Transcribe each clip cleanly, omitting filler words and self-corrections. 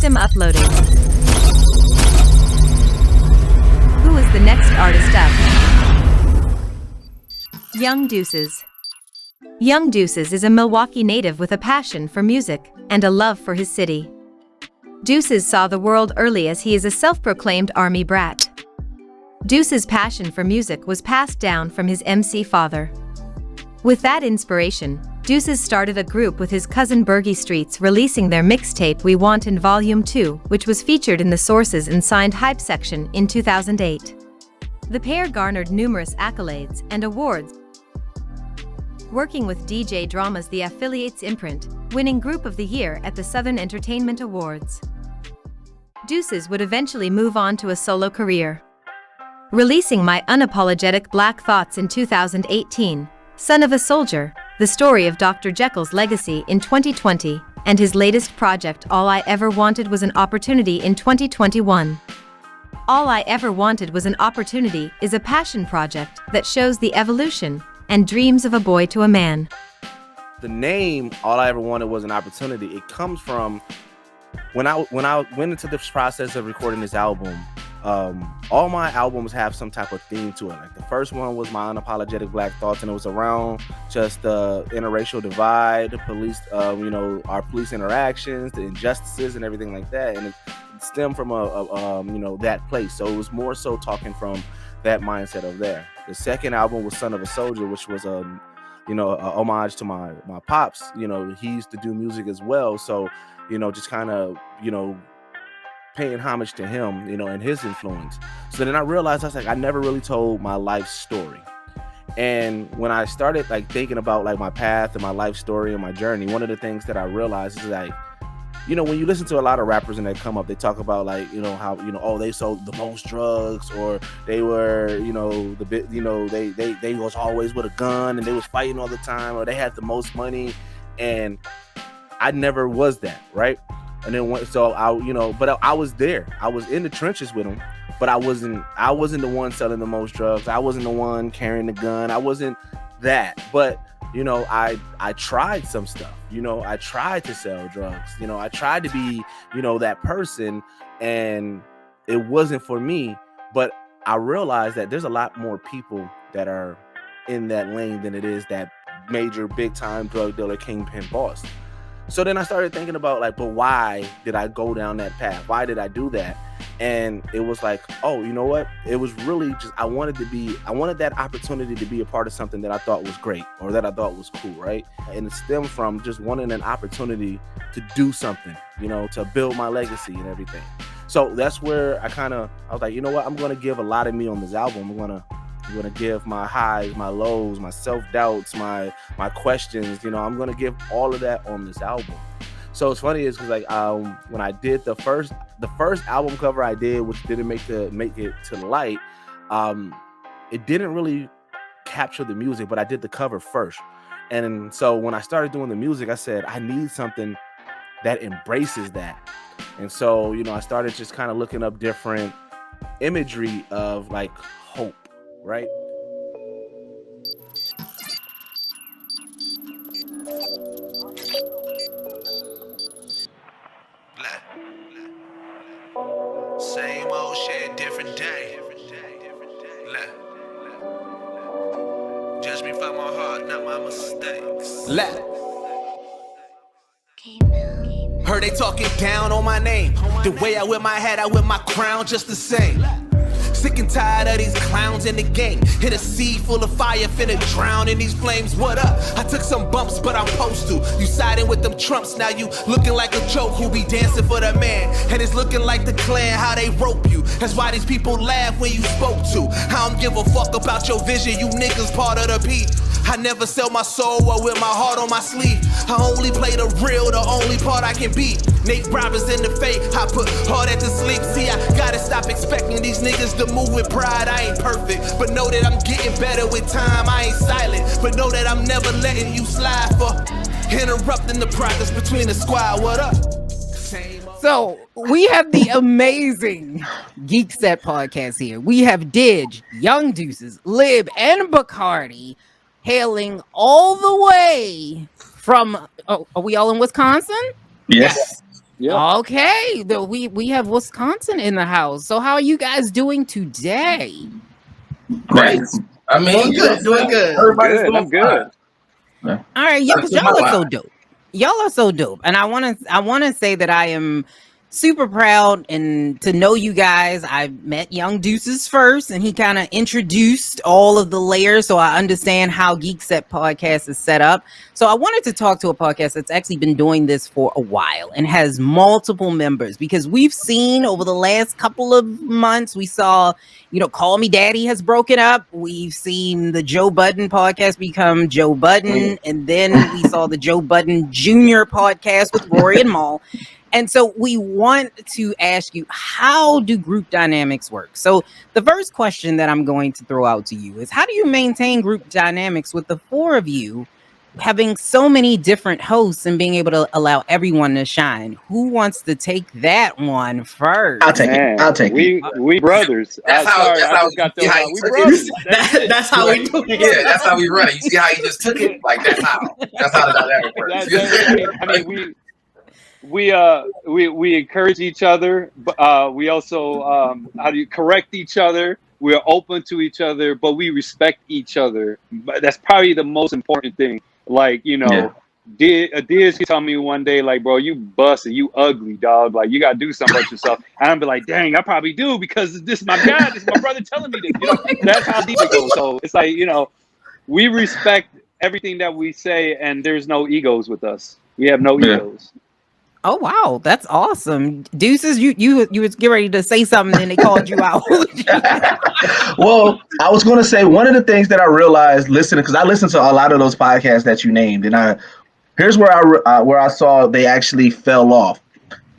System uploading. Who is the next artist up? Young Deuces. Young Deuces is a Milwaukee native with a passion for music and a love for his city. Deuces saw the world early as he is a self-proclaimed army brat. Deuces' passion for music was passed down from his MC father. With that inspiration, Deuces started a group with his cousin Bergie Streets, releasing their mixtape We Want in Volume 2, which was featured in the Sources and Signed Hype section in 2008. The pair garnered numerous accolades and awards, working with DJ Drama's The Affiliates imprint, winning Group of the Year at the Southern Entertainment Awards. Deuces would eventually move on to a solo career, releasing My Unapologetic Black Thoughts in 2018, Son of a Soldier, the story of Dr. Jekyll's legacy in 2020, and his latest project All I Ever Wanted Was an Opportunity in 2021. All I Ever Wanted Was an Opportunity is a passion project that shows the evolution and dreams of a boy to a man. The name All I Ever Wanted Was an Opportunity, it comes from when I went into this process of recording this album. All my albums have some type of theme to it. Like the first one was My Unapologetic Black Thoughts, and it was around just the interracial divide, the police, our police interactions, the injustices, and everything like that. And it stemmed from that place. So it was more so talking from that mindset of there. The second album was Son of a Soldier, which was a homage to my pops. He used to do music as well. So just kind of paying homage to him, and his influence. So then I realized, I was like, I never really told my life story. And when I started thinking about my path and my life story and my journey, one of the things that I realized is when you listen to a lot of rappers and they come up, they talk about how they sold the most drugs, or they were they was always with a gun and they was fighting all the time, or they had the most money, and I never was that, right? And then but I was there. I was in the trenches with them, but I wasn't the one selling the most drugs. I wasn't the one carrying the gun. I wasn't that. But I tried some stuff. I tried to sell drugs. I tried to be that person, and it wasn't for me. But I realized that there's a lot more people that are in that lane than it is that major big time drug dealer kingpin boss. So then I started thinking about but why did I go down that path? Why did I do that? And it was oh, you know what? It was really just, I wanted that opportunity to be a part of something that I thought was great, or that I thought was cool, right? And it stemmed from just wanting an opportunity to do something, to build my legacy and everything. So that's where I was like, you know what? I'm going to give a lot of me on this album. I'm going to give my highs, my lows, my self-doubts, my questions. I'm going to give all of that on this album. So it's funny is because when I did the first album cover I did, which didn't make it to the light, it didn't really capture the music, but I did the cover first. And so when I started doing the music, I said, I need something that embraces that. And so, I started just kind of looking up different imagery of hope, right? Same old shit, different day. Judge me for my heart, not my mistakes. Heard they talking down on my name. The way I wear my hat, I wear my crown just the same. Sick and tired of these clowns in the game. Hit a sea full of fire, finna drown in these flames. What up? I took some bumps, but I'm supposed to. You siding with them Trumps, now you looking like a joke who be dancing for the man. And it's looking like the Klan, how they rope you. That's why these people laugh when you spoke to. I don't give a fuck about your vision, you niggas part of the beat. I never sell my soul or with my heart on my sleeve. I only play the real, the only part I can beat. Nate Roberts in the fake, I put hard at the sleep. See, I gotta stop expecting these niggas to move with pride. I ain't perfect, but know that I'm getting better with time. I ain't silent, but know that I'm never letting you slide for interrupting the progress between the squad. What up? So we have the amazing Geekset podcast here. We have Dig, Young Deuces, Lib, and Bacardi hailing all the way from, are we all in Wisconsin? Yes. Yeah. Okay, we have Wisconsin in the house. So how are you guys doing today? Great. I mean, Doing good. everybody's Good. doing I'm good. fine. All right, yeah, Gotta because keep my y'all are so line. dope. Y'all are so dope, and I wanna say that I am super proud and to know you guys. I met Young Deuces first, and he kind of introduced all of the layers, so I understand how Geekset podcast is set up. So I wanted to talk to a podcast that's actually been doing this for a while and has multiple members, because we've seen over the last couple of months, we saw, Call Me Daddy has broken up. We've seen the Joe Budden podcast become Joe Budden. And then we saw the Joe Budden Jr. podcast with Rory and Maul. And so we want to ask you, how do group dynamics work? So the first question that I'm going to throw out to you is, how do you maintain group dynamics with the four of you having so many different hosts and being able to allow everyone to shine? Who wants to take that one first? I'll take it. I'll take it. We brothers. That's how. Sorry, That's I how. just got You see how thrown out. he We took brothers. it. That's how we do it. Yeah, that's how we run it. You see how he just took it? Like that's how. That's how the dynamic works. I mean, we encourage each other, but we also correct each other. We're open to each other, but we respect each other. But that's probably the most important thing. Like, Diz he told me one day, like, bro, you busted, you ugly, dog. Like, you gotta do something about yourself. And I'm be like, dang, I probably do, because this is my guy, this is my brother telling me this. That's how deep it goes. So it's like, we respect everything that we say, and there's no egos with us. We have no egos. Oh wow, that's awesome. Deuces, you was getting ready to say something and they called you out. Well, I was going to say one of the things that I realized listening, because I listened to a lot of those podcasts that you named, and here's where I saw they actually fell off.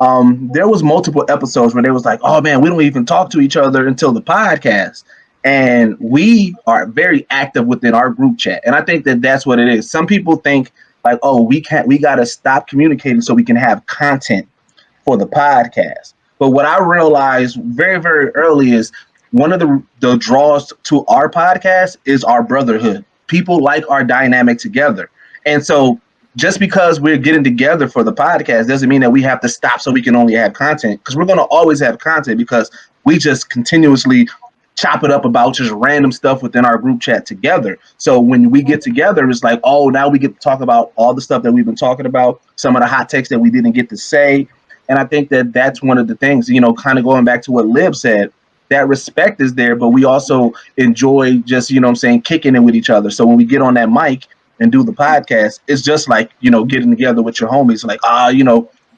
There was multiple episodes where they was like, oh man, we don't even talk to each other until the podcast. And we are very active within our group chat. And I think that that's what it is. Some people think like, oh, we got to stop communicating so we can have content for the podcast. But what I realized very, very early is one of the draws to our podcast is our brotherhood. People like our dynamic together. And so just because we're getting together for the podcast doesn't mean that we have to stop so we can only have content, because we're going to always have content, because we just continuously chop it up about just random stuff within our group chat together. So when we get together, it's like, oh, now we get to talk about all the stuff that we've been talking about, some of the hot takes that we didn't get to say. And I think that that's one of the things, kind of going back to what Lib said, that respect is there, but we also enjoy just, kicking it with each other. So when we get on that mic and do the podcast, it's just like, getting together with your homies, like,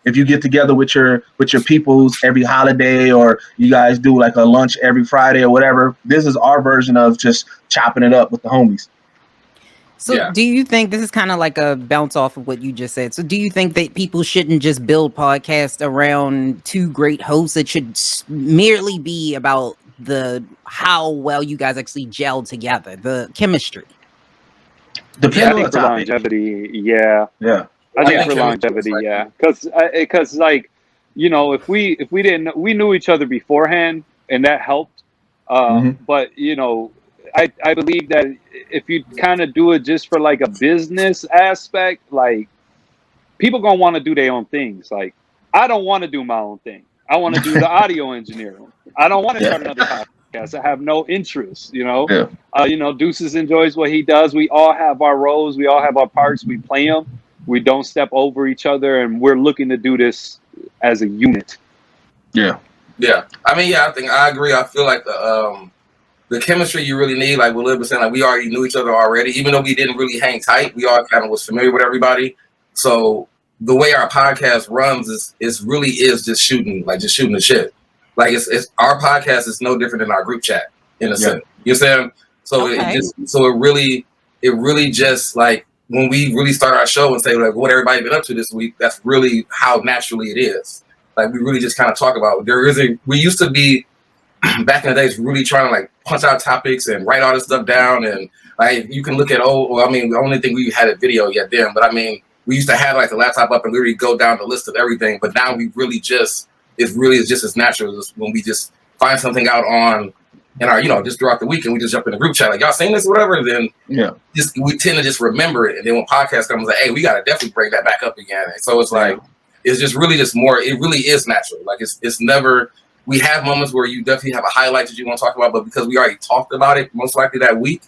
if you get together with your peoples every holiday, or you guys do like a lunch every Friday or whatever, this is our version of just chopping it up with the homies. So do you think, this is kind of like a bounce off of what you just said, so do you think that people shouldn't just build podcasts around two great hosts? It should merely be about how well you guys actually gel together, the chemistry? Depending on the topic. Longevity, yeah. I think for longevity, because like, if we didn't, we knew each other beforehand, and that helped. But I believe that if you kind of do it just for like a business aspect, like, people gonna want to do their own things. Like, I don't want to do my own thing. I want to do the audio engineering. I don't want to start another podcast. I have no interest. Deuces enjoys what he does. We all have our roles. We all have our parts. We play them. We don't step over each other, and we're looking to do this as a unit. Yeah. I mean, I think I agree. I feel like the chemistry you really need, like what Liv was saying, like we already knew each other already, even though we didn't really hang tight. We all kind of was familiar with everybody. So the way our podcast runs is really just shooting the shit. Like it's our podcast is no different than our group chat in a sense. You understand? So it really just like, when we really start our show and say like what everybody been up to this week, that's really how naturally it is. Like we really just kind of talk about we used to be back in the days really trying to like punch out topics and write all this stuff down, and like you can look at the only thing we had a video yet then, but I mean we used to have like the laptop up and literally go down the list of everything, but now we really just is just as natural as when we just find something out on in our, just throughout the week, and we just jump in the group chat like, y'all seen this or whatever, and then we tend to just remember it, and then when podcast comes, like, hey, we gotta definitely bring that back up again. And so it's like it's just really just more. It really is natural. Like it's never. We have moments where you definitely have a highlight that you want to talk about, but because we already talked about it most likely that week,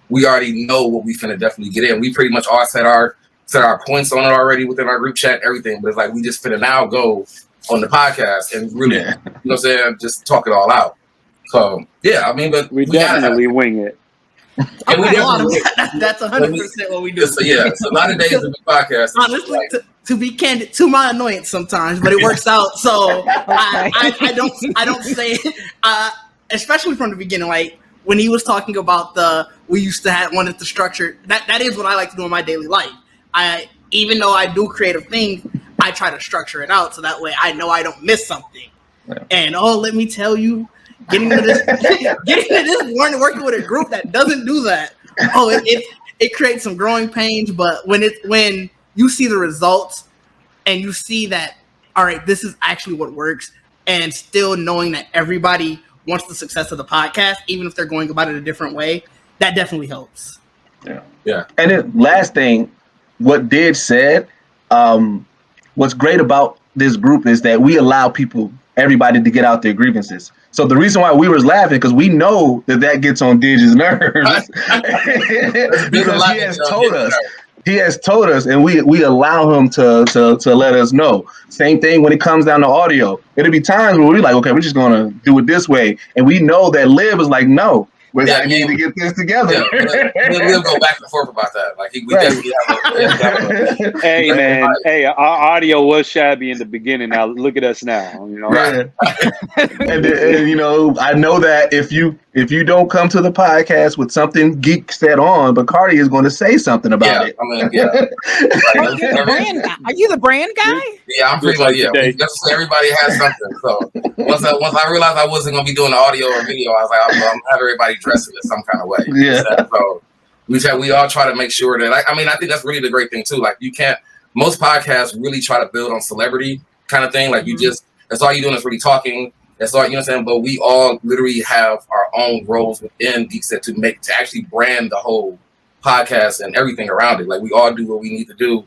we already know what we finna definitely get in. We pretty much all set our points on it already within our group chat, everything. But it's like we just finna now go on the podcast and really, you know what I'm saying, just talk it all out. So yeah, I mean, but we definitely wing it. And we definitely that's 100% what we do. So yeah, it's a lot of days of the podcast. Honestly, to be candid, to my annoyance sometimes, but it works out. So I don't say it, especially from the beginning. Like when he was talking about we used to have wanted to structure. That is what I like to do in my daily life. Even though I do creative things, I try to structure it out so that way I know I don't miss something. Yeah. And let me tell you, getting into this morning, working with a group that doesn't do that. It creates some growing pains. But when you see the results and you see that, all right, this is actually what works, and still knowing that everybody wants the success of the podcast, even if they're going about it a different way, that definitely helps. Yeah. And then last thing, what Did said, what's great about this group is that we allow everybody to get out their grievances. So the reason why we was laughing, because we know that gets on Didge's nerves. Because he has told us, and we allow him to let us know. Same thing when it comes down to audio. It'll be times where we're like, okay, we're just gonna do it this way. And we know that Liv is like, no, we need to get this together. We'll go back and forth about that. Like we definitely have a Hey man, our audio was shabby in the beginning. Now look at us now. You know, right? and you know, I know that if you don't come to the podcast with something Geekset on, Bacardi is going to say something about it. I mean, yeah. Are you the brand guy? Yeah, I'm pretty much. Yeah, everybody has something. So once I realized I wasn't going to be doing the audio or video, I was like, I'm gonna have everybody dressing in some kind of way. Yeah. So we all try to make sure that. I mean, I think that's really the great thing too. Like most podcasts really try to build on celebrity kind of thing. Like that's all you're doing is really talking. That's all, you know what I'm saying? But we all literally have our own roles within Geekset to actually brand the whole podcast and everything around it. Like we all do what we need to do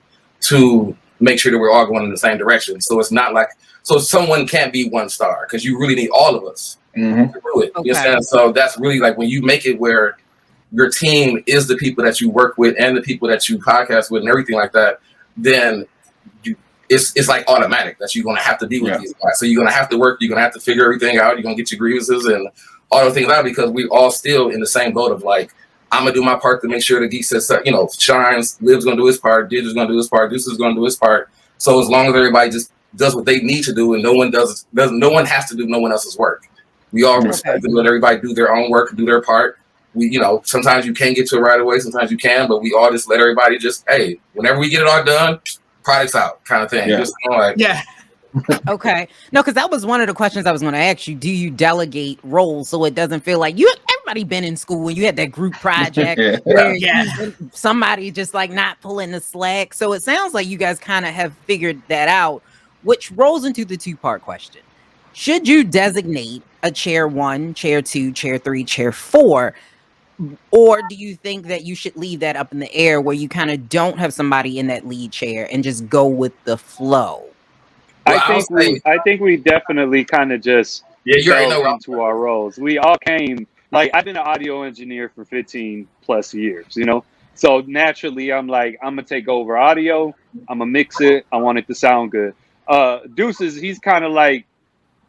to make sure that we're all going in the same direction. So it's not like, someone can't be one star because you really need all of us to do it. Okay. You understand? So that's really like when you make it where your team is the people that you work with and the people that you podcast with and everything like that, then it's like automatic that you're going to have to be with these guys. So you're going to have to work. You're going to have to figure everything out. You're going to get your grievances and all those things out because we all still in the same boat of like, I'm going to do my part to make sure the Geekset, shines. Liv's going to do his part. Digital's going to do his part. Deuce is going to do his part. So as long as everybody just does what they need to do and no one has to do no one else's work. We all respect and let everybody do their own work, do their part. We, sometimes you can't get to it right away. Sometimes you can, but we all just let everybody whenever we get it all done, products out kind of thing. Okay. No, because that was one of the questions I was going to ask you. Do you delegate roles so it doesn't feel like everybody been in school when you had that group project where somebody just like not pulling the slack? So it sounds like you guys kind of have figured that out, which rolls into the two-part question. Should you designate a chair 1, chair 2, chair 3, chair 4? Or do you think that you should leave that up in the air where you kind of don't have somebody in that lead chair and just go with the flow? I think we definitely kind of just delved into our roles. We all came, like I've been an audio engineer for 15 plus years, so naturally I'm like, I'm gonna take over audio, I'm gonna mix it, I want it to sound good. Deuces, he's kind of like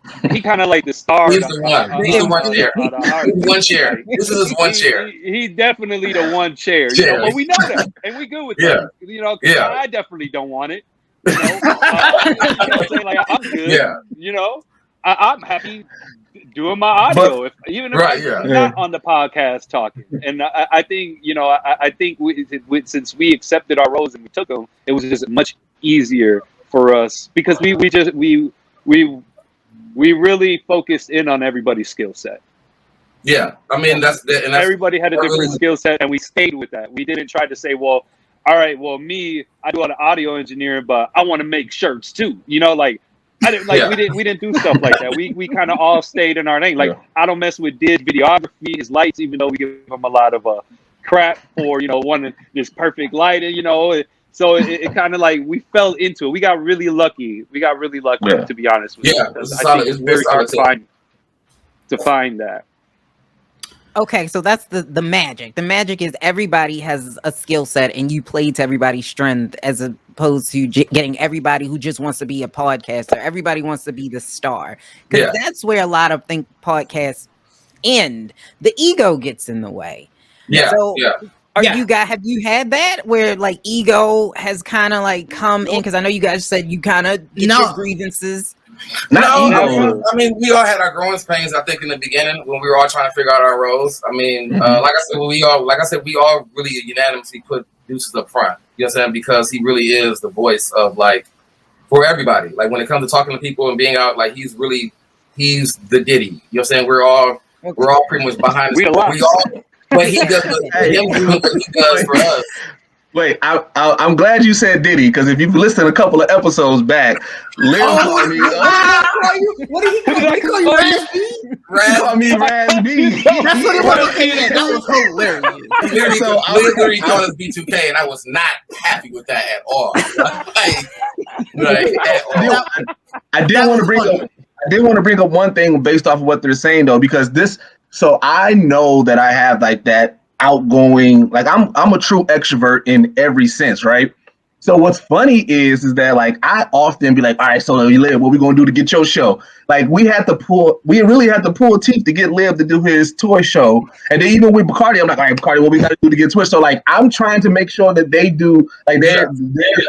the star. He's the one. He's the one chair. One chair. This is his one chair. He's definitely the one chair. But we know that, and we good with that. I definitely don't want it. Like, I'm good. I'm happy doing my audio, even if I'm not on the podcast talking. And I think I think since we accepted our roles and we took them, it was just much easier for us because we really focused in on everybody's skill set. Yeah, I mean that's everybody had a different skill set, and we stayed with that. We didn't try to say, well, all right, well, I do a lot of audio engineering, but I want to make shirts too. We didn't do stuff like that. We kind of all stayed in our lane. Like I don't mess with Did's videography, his lights, even though we give him a lot of crap for wanting this perfect lighting. So it kind of like we fell into it. We got really lucky. To be honest with you. Yeah, Because it's I solid. think it's very hard to find that. Okay, so that's the magic. The magic is everybody has a skill set and you play to everybody's strength as opposed to getting everybody who just wants to be a podcaster. Everybody wants to be the star. Because that's where a lot of think podcasts end. The ego gets in the way. So you guys, have you had that where like ego has kind of like come in? Because I know you guys said you kind of get your grievances. I mean, we all had our growing pains. I think in the beginning when we were all trying to figure out our roles. I mean, like I said, we all really unanimously put Deuces up front. You know what I'm saying? Because he really is the voice of like for everybody. Like when it comes to talking to people and being out, like he's the Diddy. You know what I'm saying? We're all pretty much behind. But he does what he does for us. Wait, I'm glad you said Diddy, because if you've listened a couple of episodes back, Liv called me. What did he call you? Raz B? He called me Raz B. That's what it was. That was hilarious. Literally called us B2K, and I was not happy with that at all. I did want to bring up one thing based off of what they're saying though, because so I know that I have like that outgoing, like I'm a true extrovert in every sense, right? So what's funny is that like I often be like, all right, so Liv, what we gonna do to get your show? Like we really had to pull teeth to get Liv to do his toy show, and then even with Bacardi, I'm like, all right, Bacardi, what we gotta do to get Twitch? So like I'm trying to make sure that they do, like they're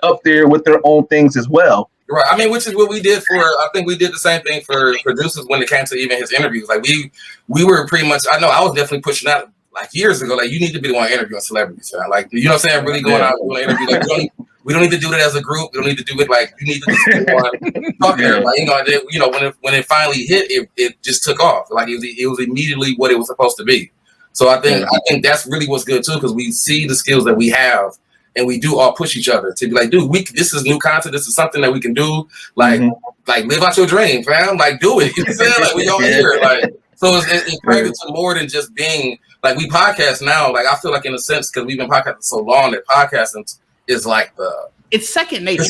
up there with their own things as well. Right. I mean, which is what we did I think we did the same thing for producers when it came to even his interviews. Like we were pretty much, I know I was definitely pushing out like years ago, like you need to be the one interviewing celebrities. Right? Like, you know what I'm saying? Really going out doing an interview. Like, we don't need to do that as a group. We don't need to do it like you need to just be one talk to everybody. When it finally hit, it just took off. Like it was immediately what it was supposed to be. So I think that's really what's good too, because we see the skills that we have. And we do all push each other to be like, dude, this is new content. This is something that we can do. Like, like live out your dream, fam. Like, do it. You know what I'm saying? Like, we all here. Like, so it's credit to more than just being like we podcast now. Like, I feel like in a sense because we've been podcasting so long that podcasting is like it's second nature.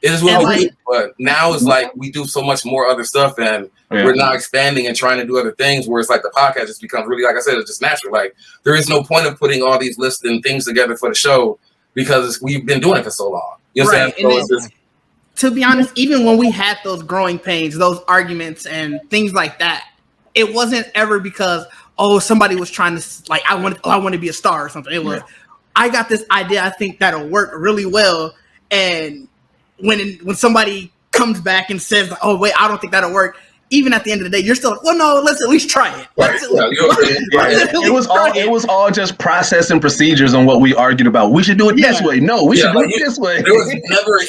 It is what we do. But now it's like we do so much more other stuff, and we're now expanding and trying to do other things. Where it's like the podcast just becomes really, like I said, it's just natural. Like there is no point of putting all these lists and things together for the show because we've been doing it for so long. You know what I'm saying? To be honest, even when we had those growing pains, those arguments and things like that, it wasn't ever because somebody was trying to like I want to be a star or something. It was I got this idea. I think that'll work really well, and when somebody comes back and says, "Oh wait, I don't think that'll work," even at the end of the day, you're still like, "Well, no, let's at least try it." It was all just process and procedures on what we argued about. We should do it this way. No, we should do it this way. There was never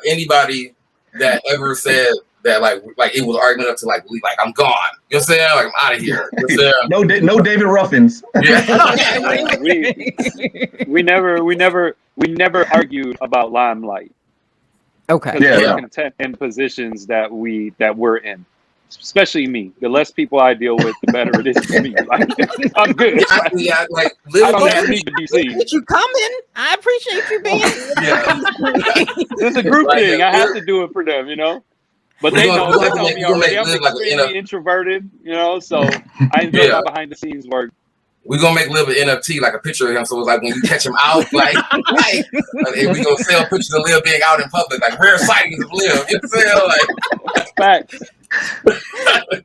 anybody that ever said that like it was argument up to like I'm gone. You know what I'm saying? Like I'm out of here. You know what I'm saying? No David Ruffins. We never argued about limelight. Okay. We're content in positions that we're in. Especially me. The less people I deal with, the better it is for me. Like, I'm good. I don't need to be seen. Did you come in? I appreciate you being It's a group thing. I have to do it for them, you know? But they know me already. I'm extremely introverted, you know, so I enjoy my behind the scenes work. We're gonna make Liv an NFT, like a picture of him. So it's like when you catch him out, like and we gonna sell pictures of Liv being out in public, like rare sightings of Liv. You know what I'm saying? Like Facts.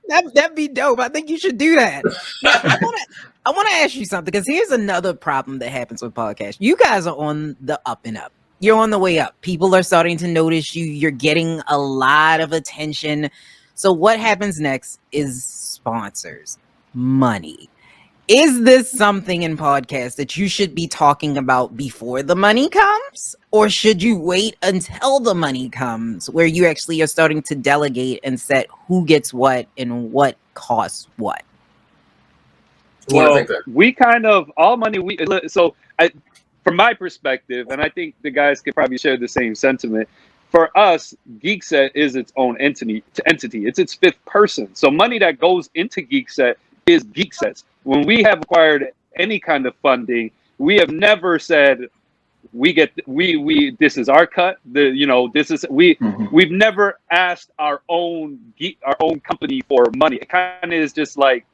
That'd be dope. I think you should do that. I want to ask you something, because here's another problem that happens with podcasts. You guys are on the up and up. You're on the way up. People are starting to notice you. You're getting a lot of attention. So what happens next is sponsors, money. Is this something in podcasts that you should be talking about before the money comes? Or should you wait until the money comes, where you actually are starting to delegate and set who gets what and what costs what? Well, we kind of, all money, from my perspective, and I think the guys could probably share the same sentiment, for us, Geekset is its own entity. It's its fifth person. So money that goes into Geekset is Geekset's. When we have acquired any kind of funding, we have never said, this is our cut. We've never asked our own company for money. It kind of is just like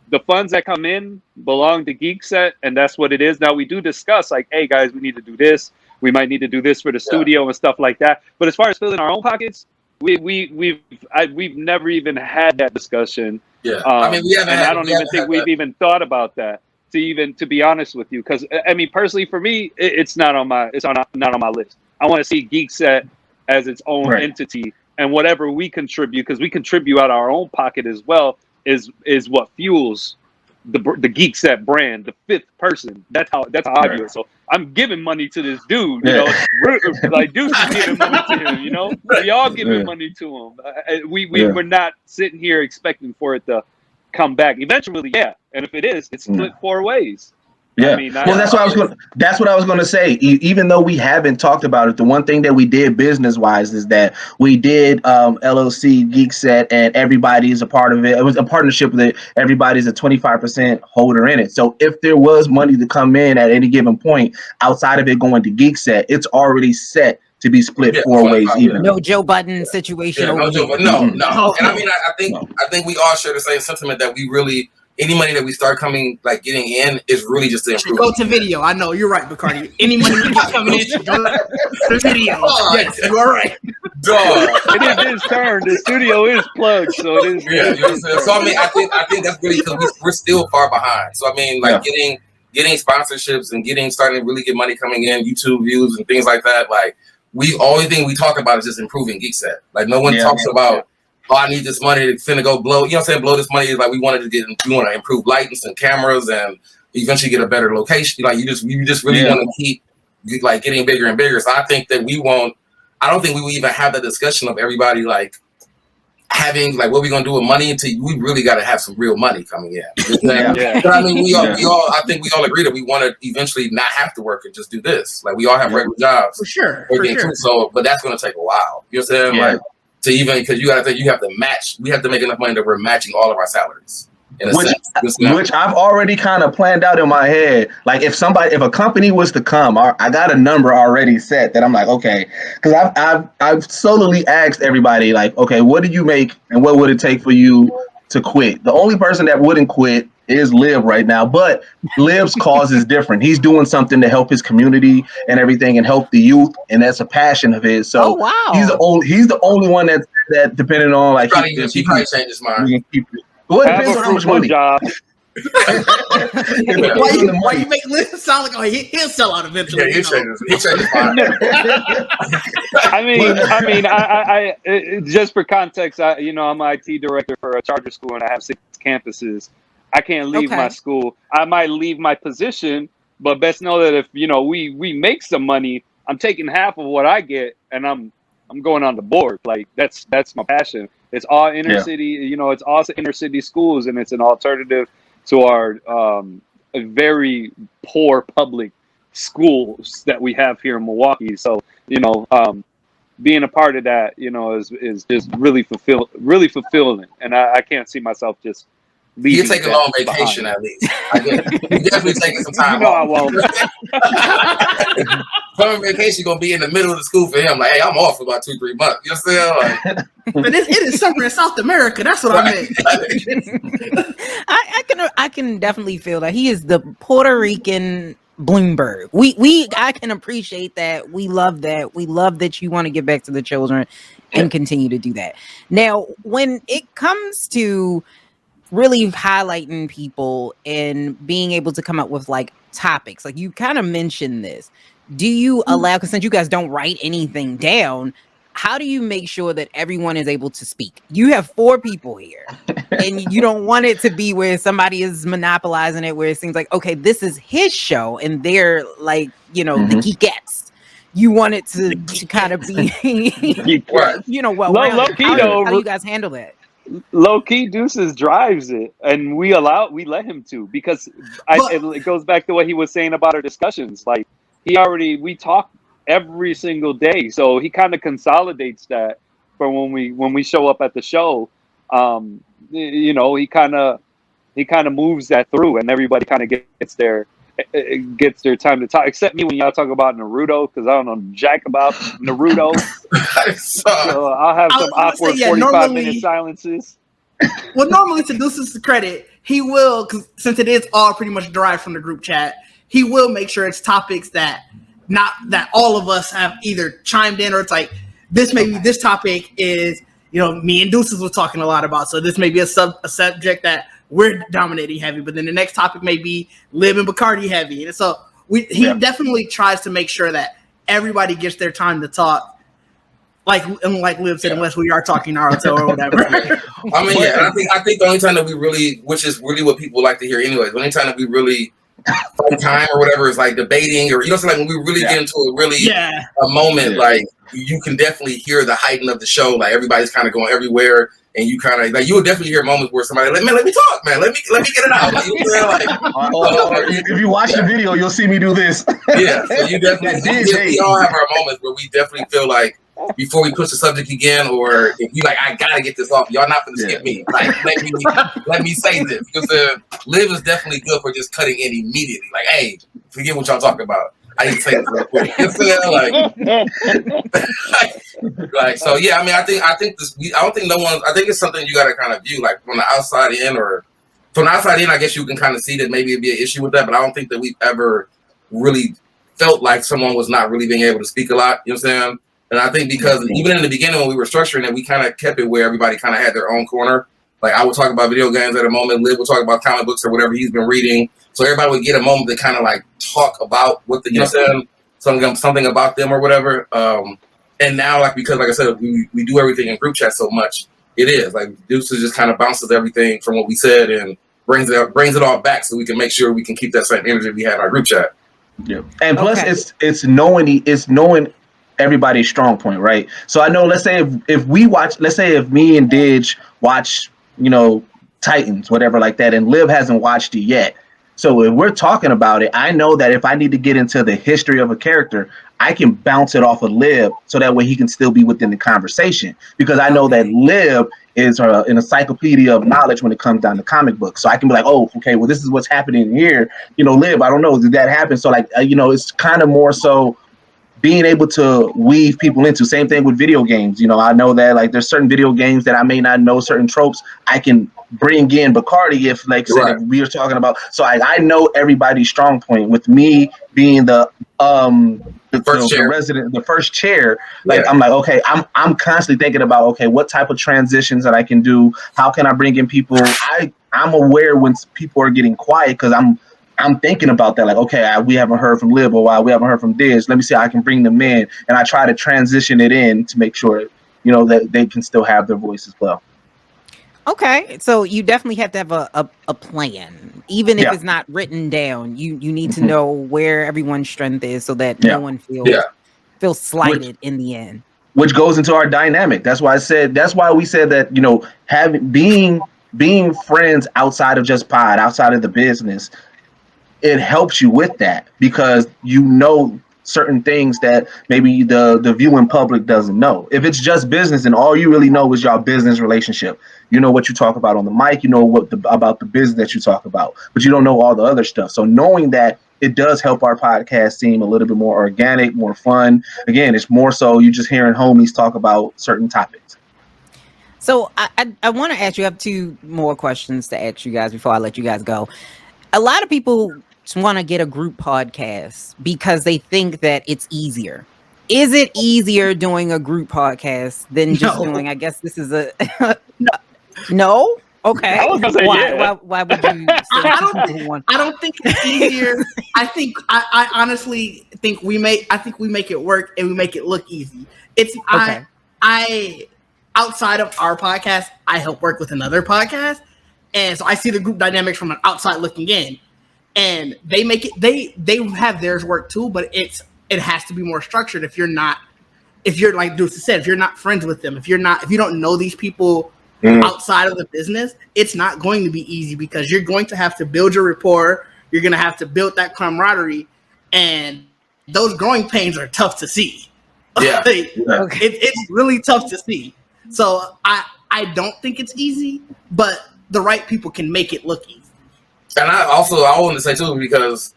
the funds that come in belong to Geekset, and that's what it is. Now we do discuss like, hey guys, we need to do this. We might need to do this for the studio and stuff like that. But as far as filling our own pockets, we've never even had that discussion. Yeah, I mean, I don't even think we've even thought about that. To be honest with you, because I mean, personally, for me, it's not on my not on my list. I want to see Geekset as its own entity, and whatever we contribute, because we contribute out of our own pocket as well, is what fuels the Geekset brand, the fifth person. That's how I view it. So I'm giving money to this dude, you know, like Deuce is giving money to him, you know, we all giving money to him. We're not sitting here expecting for it to come back eventually. And if it is, it's split 4 ways. Yeah, I mean, that's what I was going to say. Even though we haven't talked about it, the one thing that we did business wise is that we did LLC Geekset, and everybody is a part of it. It was a partnership that everybody's a 25% holder in it. So if there was money to come in at any given point outside of it going to Geekset, it's already set to be split 4 ways. Even no Joe Budden situation. No Joe Budden. No. And I mean, I think we all share the same sentiment that we really. Any money that we start getting in is really just to improve. Go to video. I know you're right, Bacardi. Any money we get coming in, go to video. Yes, you are right. Dog. It is his turn. The studio is plugged, so it is. Yeah, you know what I'm saying? So I mean, I think that's really because we're still far behind. So I mean, getting sponsorships and starting to really get money coming in, YouTube views and things like that. Like only thing we talk about is just improving Geekset. Like no one talks about. Oh, I need this money to finna go blow. You know what I'm saying? Blow this money. Like we want to improve lighting and cameras and eventually get a better location. Like you just really want to keep like getting bigger and bigger. So I think that I don't think we will even have the discussion of everybody like having like what we're gonna do with money until we really got to have some real money coming in. But I mean, we all I think we all agree that we want to eventually not have to work and just do this. Like we all have regular jobs for sure. So, but that's gonna take a while. You know what I'm saying? Like. To even because you have to match. We have to make enough money that we're matching all of our salaries. Which I've already kind of planned out in my head. Like if a company was to come, I got a number already set that I'm like, okay, because I've solely asked everybody like, okay, what do you make and what would it take for you to quit? The only person that wouldn't quit is Liv right now, but Liv's cause is different. He's doing something to help his community and everything and help the youth, and that's a passion of his. So he's the only one that depending on like he probably change his mind. Well, it depends on how much money. Why you make Liv sound like he'll sell out eventually? Yeah, he'll change his mind. I just for context, I'm an IT director for a charter school and I have 6 campuses. I can't leave my school. I might leave my position, but best know that if we make some money, I'm taking half of what I get and I'm going on the board. Like that's my passion. It's all inner city, it's also inner city schools, and it's an alternative to our very poor public schools that we have here in Milwaukee. So, being a part of that, is just really fulfilling. And I can't see myself just you take a long vacation behind. At least. You definitely taking some time off. I won't. Summer vacation gonna be in the middle of the school for him. Like, hey, I'm off for about 2-3 months. You know what I'm saying? Like, but it is summer in South America. That's what I meant. I can definitely feel that he is the Puerto Rican Bloomberg. I can appreciate that. We love that. We love that you want to give back to the children and continue to do that. Now, when it comes to really highlighting people and being able to come up with like topics, like you kind of mentioned this, do you allow, because since you guys don't write anything down, how do you make sure that everyone is able to speak? You have 4 people here and you don't want it to be where somebody is monopolizing it, where it seems like, okay, this is his show and they're like, the geekettes. You want it to kind of be, low key, how do you guys handle that? Low key, Deuces drives it, and we let him to, because it goes back to what he was saying about our discussions. Like we talk every single day, so he kind of consolidates that for when we show up at the show. He kind of moves that through, and everybody kind of gets their gets their time to talk. Except me when y'all talk about Naruto, because I don't know jack about Naruto. So I'll have some awkward 45-minute silences. Well, normally, to Deuce's credit, he will, cause since it is all pretty much derived from the group chat, he will make sure it's topics that not that all of us have either chimed in, or it's like this topic is, you know, me and Deuces was talking a lot about, so this may be a subject that we're dominating heavy, but then the next topic may be Lib and Bacardi heavy, and so he definitely tries to make sure that everybody gets their time to talk. Like Lib said, unless we are talking Naruto or whatever. I mean, yeah, and I think the only time that we really, which is really what people like to hear anyway, the only time that we really find time or whatever is like debating, or, you know, so like when we really get into a moment, like you can definitely hear the heighten of the show, like everybody's kind of going everywhere, and you kind of like, you will definitely hear moments where somebody like, man, let me talk, man, let me get it out. Like, you know, like, if you watch the video, you'll see me do this. Yeah, so you definitely we all have our moments where we definitely feel like, before we push the subject again, or if you like, I gotta get this off. Y'all not gonna skip me. Like, let me say this, because Liv is definitely good for just cutting in immediately. Like, hey, forget what y'all talking about. I need to say this real quick. You know what I'm saying? Like, so yeah. I mean, I think this. I don't think no one. I think it's something you gotta kind of view, like from the outside in, or from the outside in. I guess you can kind of see that maybe it'd be an issue with that, but I don't think that we've ever really felt like someone was not really being able to speak a lot. You know what I'm saying? And I think because even in the beginning when we were structuring it, we kind of kept it where everybody kind of had their own corner. Like I would talk about video games at a moment, Liv would talk about comic books or whatever he's been reading. So everybody would get a moment to kind of like talk about what the, you know what I'm saying, something about them or whatever. And now, like, because like I said, we do everything in group chat so much, it is like Deuces just kind of bounces everything from what we said and brings it all back so we can make sure we can keep that same energy we had in our group chat. Yeah. And plus it's knowing everybody's strong point, right? So I know, let's say if me and Didge watch, you know, Titans, whatever like that, and Liv hasn't watched it yet. So if we're talking about it, I know that if I need to get into the history of a character, I can bounce it off of Liv so that way he can still be within the conversation, because I know that Liv is an encyclopedia of knowledge when it comes down to comic books. So I can be like, oh, okay, well, this is what's happening here. You know, Liv, I don't know, did that happen? So like, you know, it's kind of more so being able to weave people into. Same thing with video games. You know, I know that like there's certain video games that I may not know certain tropes. I can bring in Bacardi if, like, if we were talking about. So I know everybody's strong point. With me being the first chair, like I'm like, okay, I'm constantly thinking about, okay, what type of transitions that I can do. How can I bring in people? I'm aware when people are getting quiet, because I'm thinking about that, like, okay, we haven't heard from Lib, or while we haven't heard from Diz. Let me see how I can bring them in, and I try to transition it in to make sure, you know, that they can still have their voice as well. Okay, so you definitely have to have a plan, even if it's not written down. You need to know where everyone's strength is, so that no one feels slighted in the end. Which goes into our dynamic. That's why we said that, you know, being friends outside of just pod, outside of the business, it helps you with that, because you know certain things that maybe the viewing public doesn't know. If it's just business and all you really know is your business relationship, you know what you talk about on the mic, you know about the business that you talk about, but you don't know all the other stuff. So knowing that, it does help our podcast seem a little bit more organic, more fun. Again, it's more so you just hearing homies talk about certain topics. So I want to ask you, I have two more questions to ask you guys before I let you guys go. A lot of people want to get a group podcast because they think that it's easier. Is it easier doing a group podcast than just doing, I guess this is a no? Okay. I was gonna say, why would you say I don't think it's easier. I honestly think we make it work, and we make it look easy. It's I outside of our podcast, I help work with another podcast, and so I see the group dynamics from an outside looking in. And they make it. They have theirs work too, but it has to be more structured. If you're like Deuce said, if you're not friends with them, if you don't know these people outside of the business, it's not going to be easy, because you're going to have to build your rapport. You're going to have to build that camaraderie, and those growing pains are tough to see. Yeah, it's really tough to see. So I don't think it's easy, but the right people can make it look easy. And I want to say too, because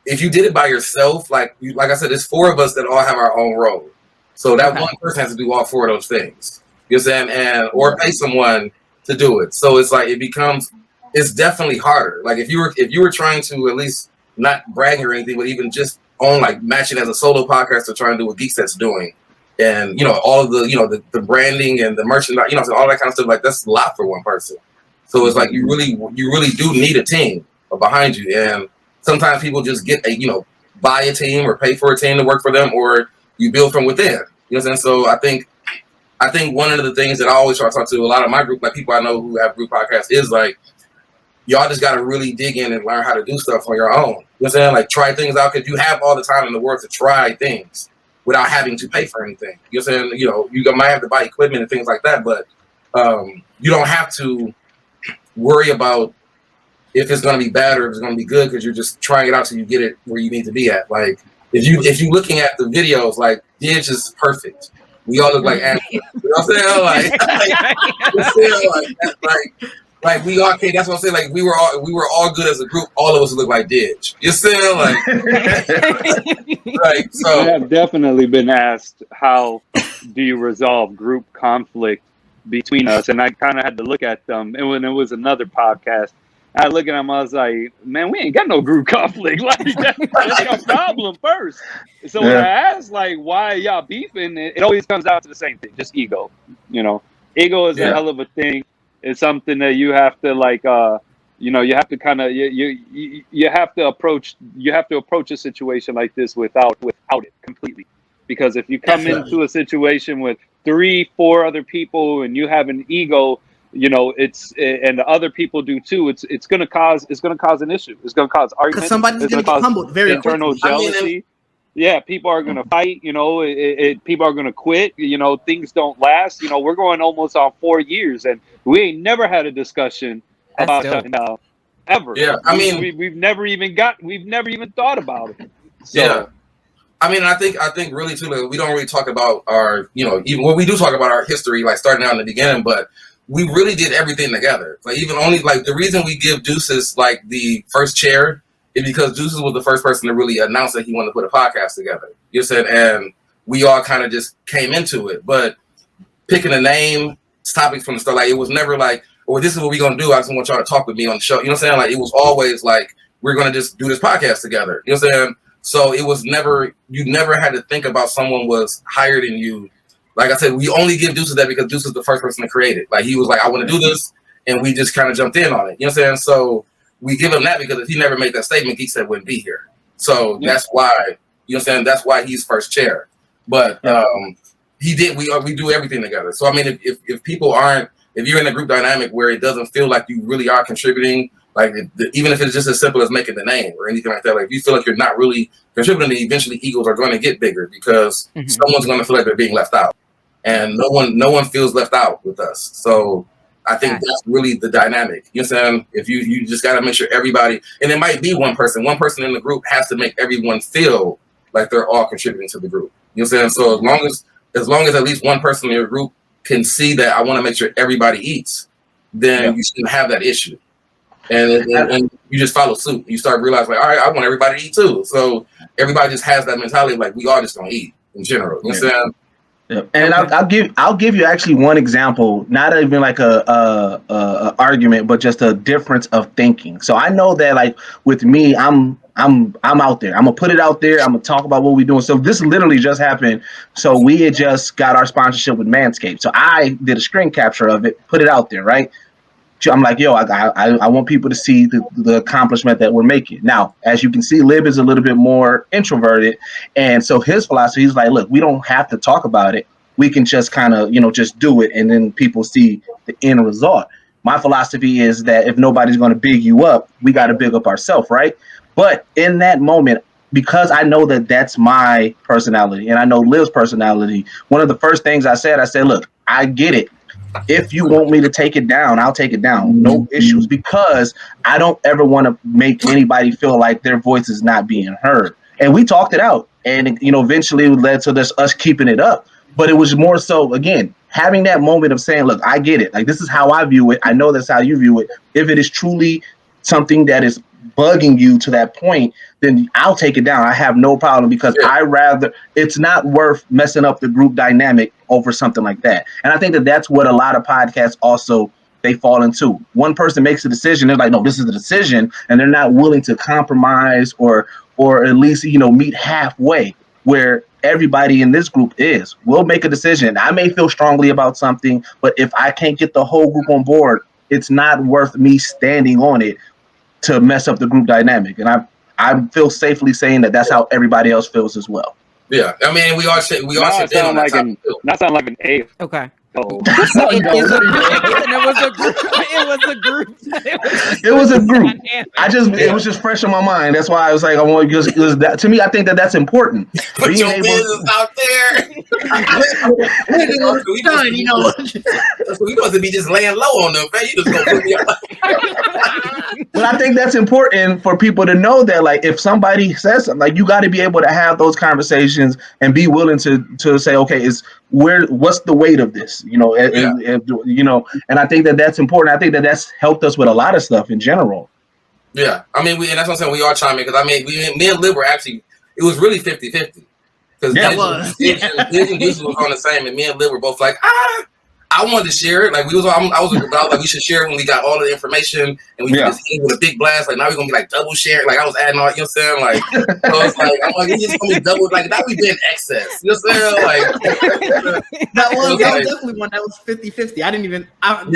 if you did it by yourself, like I said, there's 4 of us that all have our own role. So that one person has to do all 4 of those things. You know what I'm saying? Or pay someone to do it. So it's like it's definitely harder. Like if you were trying to at least not bragging or anything, but even just on like matching as a solo podcaster trying to do what Geekset's doing. And all of the the branding and the merchandise, all that kind of stuff, like that's a lot for one person. So it's like you really do need a team behind you. And sometimes people just get buy a team or pay for a team to work for them, or you build from within. You know what I'm saying? So I think one of the things that I always try to talk to a lot of my group, like people I know who have group podcasts, is like, y'all just got to really dig in and learn how to do stuff on your own. You know what I'm saying? Like try things out, because you have all the time in the world to try things without having to pay for anything. You know what I'm saying? You might have to buy equipment and things like that, but you don't have to worry about if it's going to be bad or if it's going to be good, because you're just trying it out so you get it where you need to be at. Like if you looking at the videos, like Didge is perfect. We all look like animals. You know what I'm saying? Like we all okay. That's what I'm saying. Like we were all good as a group. All of us look like Didge. You saying like right? So I have definitely been asked, how do you resolve group conflict between us? And I kind of had to look at them. And when it was another podcast, I look at them. I was like, man, we ain't got no group conflict. Like that's your problem first. So when I asked, like, why y'all beefing, it always comes out to the same thing, just ego. Ego is a hell of a thing. It's something that you have to you have to kind of you have to approach a situation like this without it completely, because if you come into a situation with 3-4 other people and you have an ego, and the other people do too, it's going to cause an issue. It's going to cause arguments. Because somebody's going to get humbled very internal quickly. jealousy. Yeah, people are going to fight, people are going to quit, things don't last. We're going almost on 4 years and we ain't never had a discussion about shutting down ever. Yeah, I mean, we've never even thought about it. So, yeah. I mean, I think really too, like, we don't really talk about our, even when we do talk about our history, like starting out in the beginning, but we really did everything together. Like even only like the reason we give Deuces like the first chair is because Deuces was the first person to really announce that he wanted to put a podcast together. You said, and we all kind of just came into it. But picking a name, topics from the start, like it was never like, oh, this is what we're gonna do. I just want y'all to talk with me on the show. You know what I'm saying? Like it was always like, we're gonna just do this podcast together. You know what I'm saying? So it was never, you never had to think about someone was higher than you. Like I said, we only give Deuces that because Deuces is the first person to create it. Like he was like, I want to do this, and we just kind of jumped in on it. You know what I'm saying? So we give him that because if he never made that statement, Geekset wouldn't be here. So that's why, you know what I'm saying? That's why he's first chair. But he did, we do everything together. So I mean, if people aren't, if you're in a group dynamic where it doesn't feel like you really are contributing, like even if it's just as simple as making the name or anything like that, like if you feel like you're not really contributing, eventually egos are going to get bigger because someone's going to feel like they're being left out, and no one feels left out with us. So I think that's really the dynamic. You know what I'm saying? If you just got to make sure everybody, and it might be one person in the group has to make everyone feel like they're all contributing to the group. You know what I'm saying? So as long as at least one person in your group can see that I want to make sure everybody eats, then you shouldn't have that issue. And you just follow suit. You start realizing, like, all right, I want everybody to eat too. So everybody just has that mentality of like, we all just gonna eat in general. You know what I'm saying? And I'll give you actually one example, not even like a argument, but just a difference of thinking. So I know that like with me, I'm out there. I'm gonna put it out there. I'm gonna talk about what we're doing. So this literally just happened. So we had just got our sponsorship with Manscaped. So I did a screen capture of it, put it out there, right? I'm like, yo, I want people to see the accomplishment that we're making. Now, as you can see, Lib is a little bit more introverted. And so his philosophy is like, look, we don't have to talk about it. We can just kind of, just do it. And then people see the end result. My philosophy is that if nobody's going to big you up, we got to big up ourselves, right? But in that moment, because I know that that's my personality and I know Liv's personality, one of the first things I said, look, I get it. If you want me to take it down, I'll take it down. No issues, because I don't ever want to make anybody feel like their voice is not being heard. And we talked it out, and eventually it led to this us keeping it up. But it was more so, again, having that moment of saying, look, I get it. Like, this is how I view it. I know that's how you view it. If it is truly something that is bugging you to that point, then I'll take it down. I have no problem because it's not worth messing up the group dynamic over something like that. And I think that that's what a lot of podcasts also they fall into. One person makes a decision, they're like, no, this is the decision, and they're not willing to compromise or at least, meet halfway where everybody in this group is. We'll make a decision. I may feel strongly about something, but if I can't get the whole group on board, it's not worth me standing on it to mess up the group dynamic. And I feel safely saying that that's how everybody else feels as well. Yeah, I mean, we all should sound like an A. Okay. Oh. It was a group. It was a group. It was just fresh in my mind. That's why I was like, I want to. To me, I think that that's important. Put your business out there. We supposed to be just laying low on them, man. You just gonna put me up. But I think that's important for people to know that, like, if somebody says something, like, you got to be able to have those conversations and be willing to say, okay, what's the weight of this, and I think that that's important. I think that that's helped us with a lot of stuff in general. Yeah, I mean, and that's what I'm saying. We all chime in because I mean, me and Lib were actually, it was really 50-50 because Dish and Deuces was on the same, and me and Lib were both like, I wanted to share it. Like I was about like we should share it when we got all of the information and we just hit with a big blast. Like now we're gonna be like double sharing. Like I was adding all, you know what I'm saying? Like so it's like I'm like, it's just gonna be double. Like that we be in excess. You know what I'm saying? Like that was definitely one that was 50-50. I didn't even think about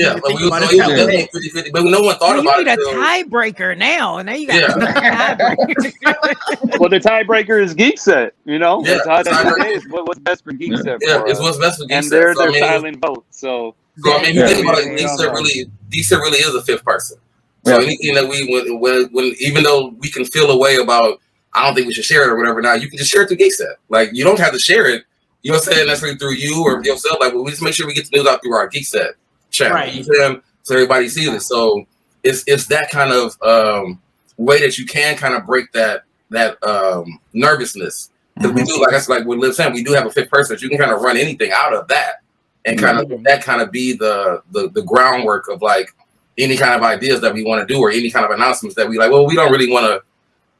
it. 50-50, but no one thought about it. You need a tiebreaker now, and now you got a tiebreaker. Well, the tiebreaker is Geekset. Yeah, the tiebreaker is what's best for Geekset. Yeah, it's what's best for Geekset. And they're their silent vote. So I mean, you think about it, Geekset really is a fifth person. So anything that when even though we can feel a way about, I don't think we should share it or whatever. Now you can just share it through Geekset. Like you don't have to share it. You know what I'm saying? Necessarily through you or yourself. Like we just make sure we get the news out through our Geekset channel. Right. You know what I'm saying? So everybody sees it. So it's that kind of way that you can kind of break that nervousness. Because we do, like what Liv saying, we do have a fifth person that you can kind of run anything out of that. And kind of be the groundwork of like any kind of ideas that we want to do or any kind of announcements that we like. Well, we don't really want to,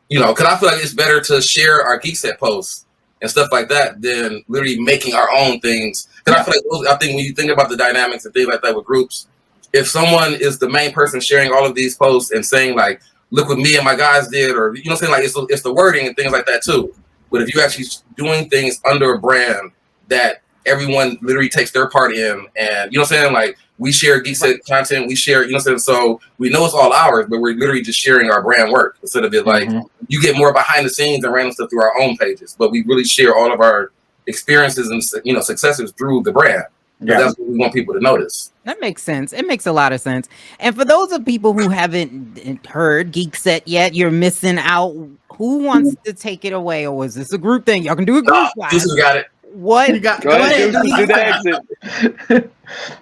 because I feel like it's better to share our Geekset posts and stuff like that than literally making our own things. Because I feel like I think when you think about the dynamics and things like that with groups, if someone is the main person sharing all of these posts and saying like, "Look what me and my guys did," or you know, what I'm saying, like it's the wording and things like that too. But if you actually doing things under a brand that everyone literally takes their part in, and you know what I'm saying, like we share Geekset content, we share, you know what I'm saying, so we know it's all ours, but we're literally just sharing our brand work instead of it like you get more behind the scenes and random stuff through our own pages, but we really share all of our experiences and successes through the brand. That's what we want people to notice. That makes sense. It makes a lot of sense. And for those of people who haven't heard Geekset yet, you're missing out. Who wants to take it away, or is this a group thing? Y'all can do a group. This has got it. What you got? Go ahead, do the exit.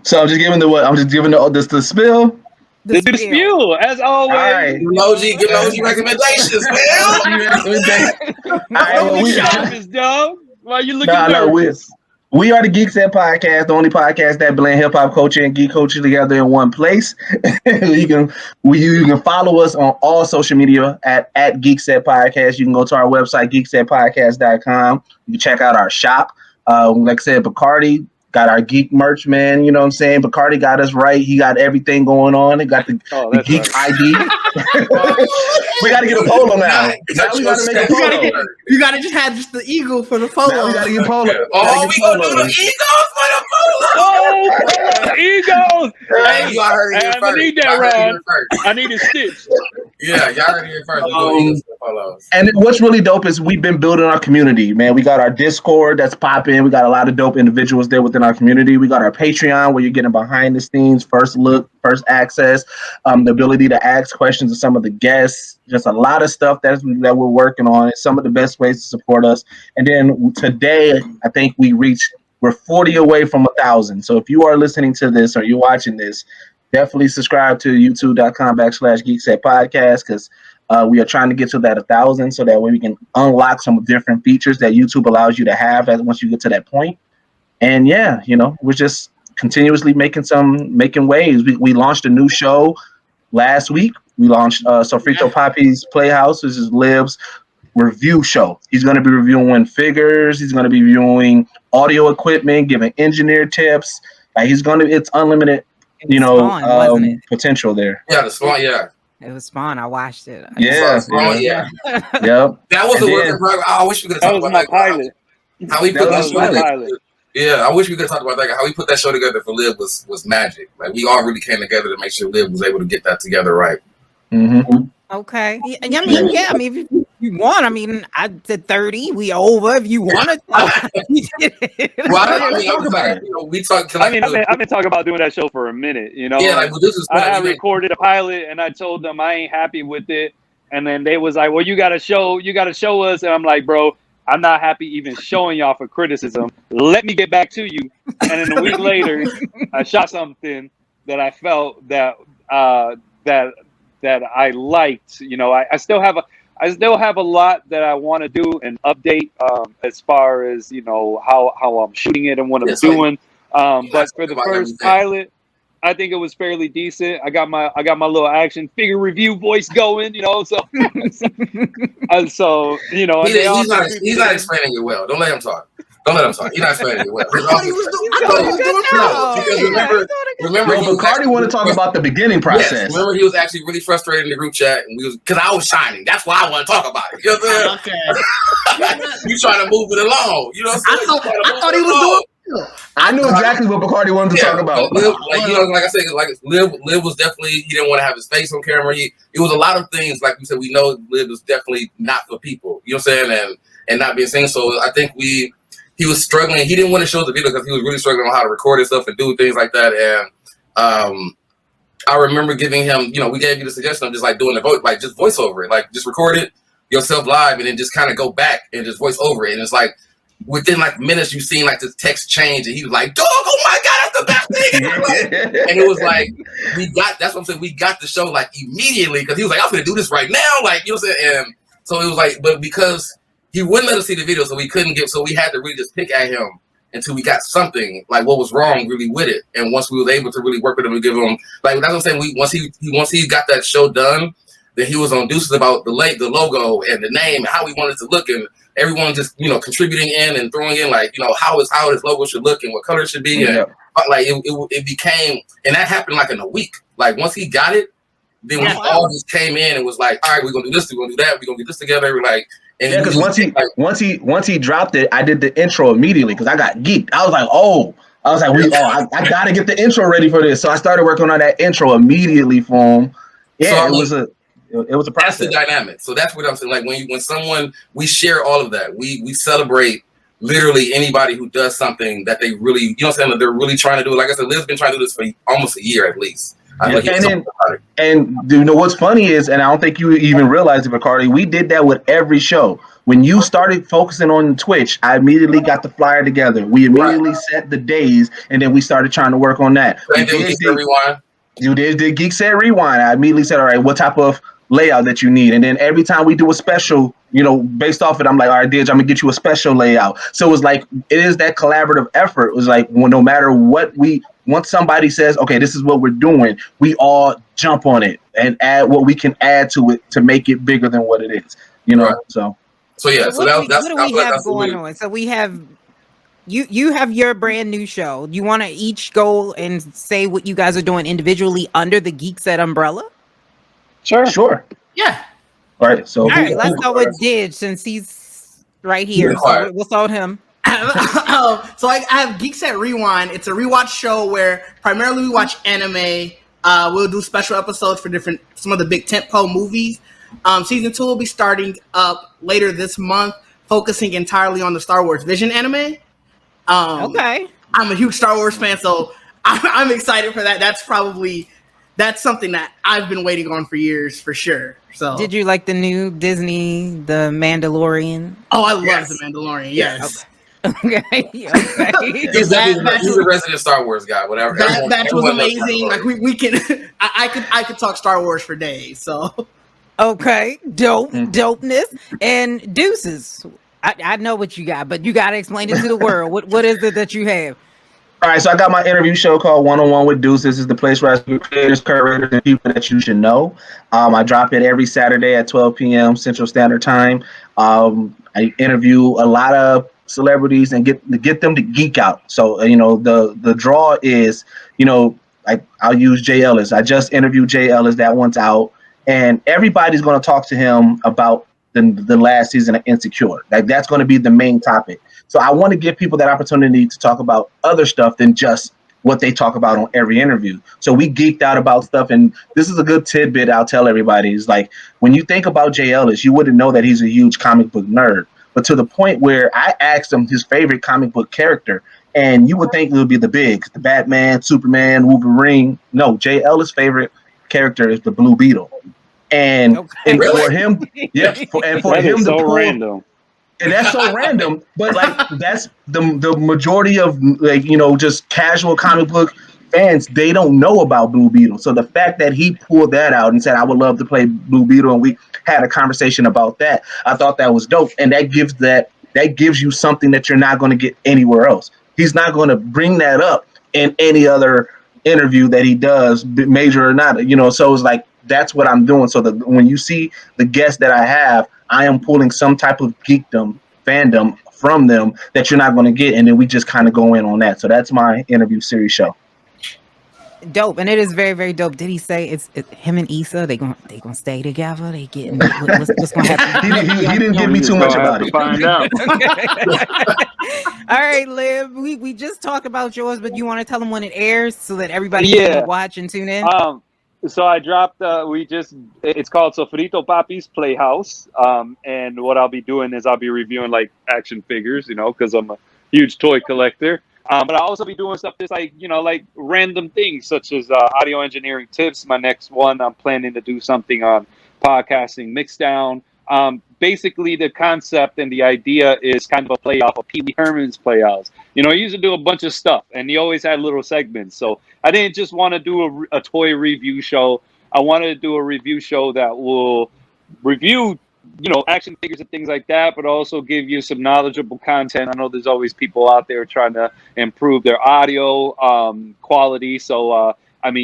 So I'm just giving the spill. The spiel, as always. All right. Give emoji recommendations, man. Why you looking nervous? We are the Geekset podcast, the only podcast that blend hip hop culture and geek culture together in one place. You can follow us on all social media at Geekset Podcast. You can go to our website, geeksetpodcast.com. You can check out our shop. Like I said, Bacardi got our geek merch, man. You know what I'm saying? Bacardi got us right. He got everything going on. He got the geek ID. We got to get a polo now. Now we got to make a polo. You got to just have just the eagle for the polo. Now we got to get polo. Oh, we going to do the eagles for the polo. Oh, eagles. Hey, y'all heard it first. I need that, Ron. I need a stitch. Yeah, y'all heard it first. Eagles for the polos. And what's really dope is we've been building our community, man. We got our Discord that's popping. We got a lot of dope individuals there within our community. We got our Patreon where you're getting behind the scenes, first look, first access, the ability to ask questions of some of the guests, just a lot of stuff that we're working on. It's some of the best ways to support us. And then today, I think we're 40 away from 1,000. So if you are listening to this or you're watching this, definitely subscribe to youtube.com/Geekset Podcast because we are trying to get to that 1,000 so that way we can unlock some different features that YouTube allows you to have once you get to that point. And we're just continuously making waves. We launched a new show last week. We launched Sofrito Papi's Playhouse. This is Liv's review show. He's going to be reviewing figures. He's going to be reviewing audio equipment, giving engineer tips. It's unlimited, Spawn, wasn't it? potential there. Yeah, the Spawn, yeah. It was Spawn. I watched it. Spawn, yeah. Yep. That was a work in progress. I wish we could have talked about that. Pilot. How we put that show together. Pilot. Yeah, I wish we could talk about that. How we put that show together for Liv was magic. Like we all really came together to make sure Liv was able to get that together right. Mm-hmm. Okay. I mean, if you want, I said 30. We over. If you want to. We talked. I've been talking about doing that show for a minute. Yeah, like this is. I recorded a pilot, and I told them I ain't happy with it, and then they was like, "Well, you got to show us," and I'm like, "Bro, I'm not happy even showing y'all for criticism. Let me get back to you." And then a week later, I shot something that I felt that I liked. I still have a lot that I want to do and update as far as how I'm shooting it and what I'm doing. But for the first pilot, I think it was fairly decent. I got my little action figure review voice going, so he's not explaining it well. Don't let him talk. He's not explaining it well. Remember, Bacardi want to talk about the beginning process. Yes, remember, he was actually really frustrated in the group chat, and because I was shining. That's why I want to talk about it. You know what I'm saying? Okay. You trying to move it along? You know what I'm saying? I thought he was doing. I knew exactly what Bacardi wanted to talk about. Liv, like I said, Liv was definitely, he didn't want to have his face on camera. It was a lot of things, like we said, we know Liv was definitely not for people. You know what I'm saying? And not being seen. So I think he was struggling. He didn't want to show the video because he was really struggling on how to record his stuff and do things like that. And I remember giving him, we gave you the suggestion of just like doing the vote, like just voice over it, like just record it yourself live and then just kind of go back and just voice over it. And it's like within like minutes, you've seen like the text change, and he was like, "Dog, oh my god, that's the best thing!" And it was like that's what I'm saying. We got the show like immediately because he was like, "I'm gonna do this right now," like you know what I'm saying. And so it was like, but because he wouldn't let us see the video, so we had to really just pick at him until we got something like what was wrong really with it. And once we were able to really work with him and give him like that's what I'm saying. Once he got that show done, then he was on deuces about the logo and the name and how we wanted it to look, and everyone just contributing in and throwing in like how his logo should look and what color it should be, and like it became, and that happened like in a week. Like once he got it, then we all just came in and was like, all right, we're gonna do this, we're gonna do that, we're gonna get this together. We're like, and because once he dropped it, I did the intro immediately because I got geeked. I was like, I gotta get the intro ready for this. So I started working on that intro immediately for him. Yeah, so it was a process. That's the dynamic. So that's what I'm saying. Like when we share all of that, we celebrate literally anybody who does something that they really, that they're really trying to do. Like I said, Liv's been trying to do this for almost a year at least. And what's funny is, and I don't think you even realize it, Bacardi, we did that with every show. When you started focusing on Twitch, I immediately got the flyer together. We immediately set the days, and then we started trying to work on that. You did Geekset Rewind. I immediately said, all right, what type of layout that you need, and then every time we do a special, based off it, I'm like, all right, Didge, I'm gonna get you a special layout. So it was like, it is that collaborative effort. It was like, no matter what once somebody says, okay, this is what we're doing, we all jump on it and add what we can add to it to make it bigger than what it is. Right. So that's what we have going on. So we have you have your brand new show. You want to each go and say what you guys are doing individually under the Geekset umbrella? Sure. Yeah. All right. So let's go with Didge since he's right here. So we'll start with him. So I have Geekset Rewind. It's a rewatch show where primarily we watch anime. We'll do special episodes for some of the big tentpole movies. Season 2 will be starting up later this month, focusing entirely on the Star Wars Vision anime. Okay. I'm a huge Star Wars fan, so I'm excited for that. That's something that I've been waiting on for years, for sure. So, did you like the new Disney, The Mandalorian? Oh, I love The Mandalorian. Yes. Okay. He's a resident Star Wars guy. Whatever. That was amazing. Like we can, I could talk Star Wars for days. So. Okay. Dopeness and deuces. I know what you got, but you got to explain it to the world. What is it that you have? All right, so I got my interview show called One on One with Deuce. This is the place where I speak with creators, curators, and people that you should know. I drop it every Saturday at 12 p.m. Central Standard Time. I interview a lot of celebrities and get them to geek out. So the draw is I'll use Jay Ellis. I just interviewed Jay Ellis. That one's out, and everybody's going to talk to him about the last season of Insecure. Like that's going to be the main topic. So I want to give people that opportunity to talk about other stuff than just what they talk about on every interview. So we geeked out about stuff, and this is a good tidbit I'll tell everybody. Is like when you think about Jay Ellis, you wouldn't know that he's a huge comic book nerd, but to the point where I asked him his favorite comic book character, and you would think it would be the Batman, Superman, Wolverine. No, Jay Ellis' favorite character is the Blue Beetle. And for him, that him is to so pull, random. and that's so random, but like that's the majority of just casual comic book fans, they don't know about Blue Beetle. So the fact that he pulled that out and said, I would love to play Blue Beetle, and we had a conversation about that, I thought that was dope. And that gives you something that you're not going to get anywhere else. He's not going to bring that up in any other interview that he does, major or not, so it's like, that's what I'm doing. So that when you see the guests that I have, I am pulling some type of geekdom, fandom from them that you're not going to get, and then we just kind of go in on that. So that's my interview series show. Dope, and it is very, very dope. Did he say it's him and Issa? They gonna stay together? They getting what's gonna happen? he didn't give me too much about it. Find out. All right, Liv. We just talked about yours, but you want to tell them when it airs so that everybody can watch and tune in. So I dropped. It's called Sofrito Papi's Playhouse. And what I'll be doing is I'll be reviewing like action figures, because I'm a huge toy collector. But I'll also be doing stuff that's like random things such as audio engineering tips. My next one, I'm planning to do something on podcasting mixdown. Basically, the concept and the idea is kind of a play off of Pee Wee Herman's Playhouse. He used to do a bunch of stuff, and he always had little segments. So I didn't just want to do a toy review show. I wanted to do a review show that will review, action figures and things like that, but also give you some knowledgeable content. I know there's always people out there trying to improve their audio quality. So,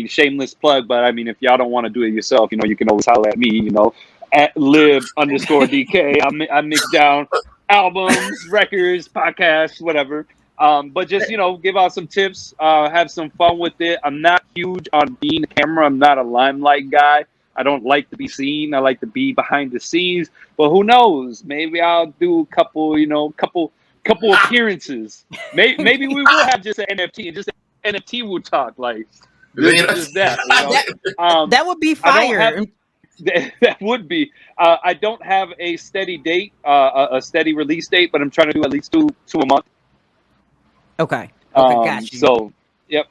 shameless plug, but if y'all don't want to do it yourself, you can always holler at me, at live_DK. I mix down albums, records, podcasts, whatever. But just, give out some tips, have some fun with it. I'm not huge on being a camera. I'm not a limelight guy. I don't like to be seen. I like to be behind the scenes. But who knows? Maybe I'll do a couple appearances. Maybe we will have just an NFT, and just an NFT will talk like just that. That would be fire. That would be. I don't have a steady date, a steady release date, but I'm trying to do at least two a month. Okay, got you. So, yep.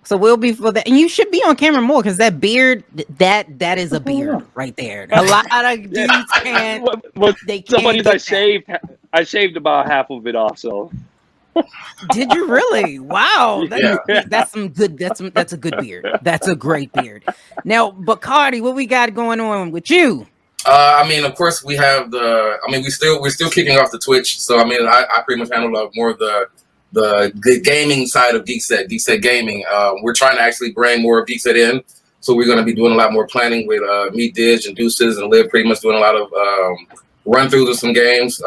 So we'll be for that, and you should be on camera more because that beard, that is a beard right there. A lot of dudes can't. They can't. Funny I shaved about half of it off. So. Did you really? Wow, that's some good. That's a good beard. That's a great beard. Now, but Cardi, what we got going on with you? Of course, we have we're still kicking off the Twitch. So I pretty much handle more of the gaming side of Geekset Gaming. We're trying to actually bring more of Geekset in. So we're going to be doing a lot more planning with me, Didge, and Deuces, and Liv pretty much doing a lot of run-throughs of some games,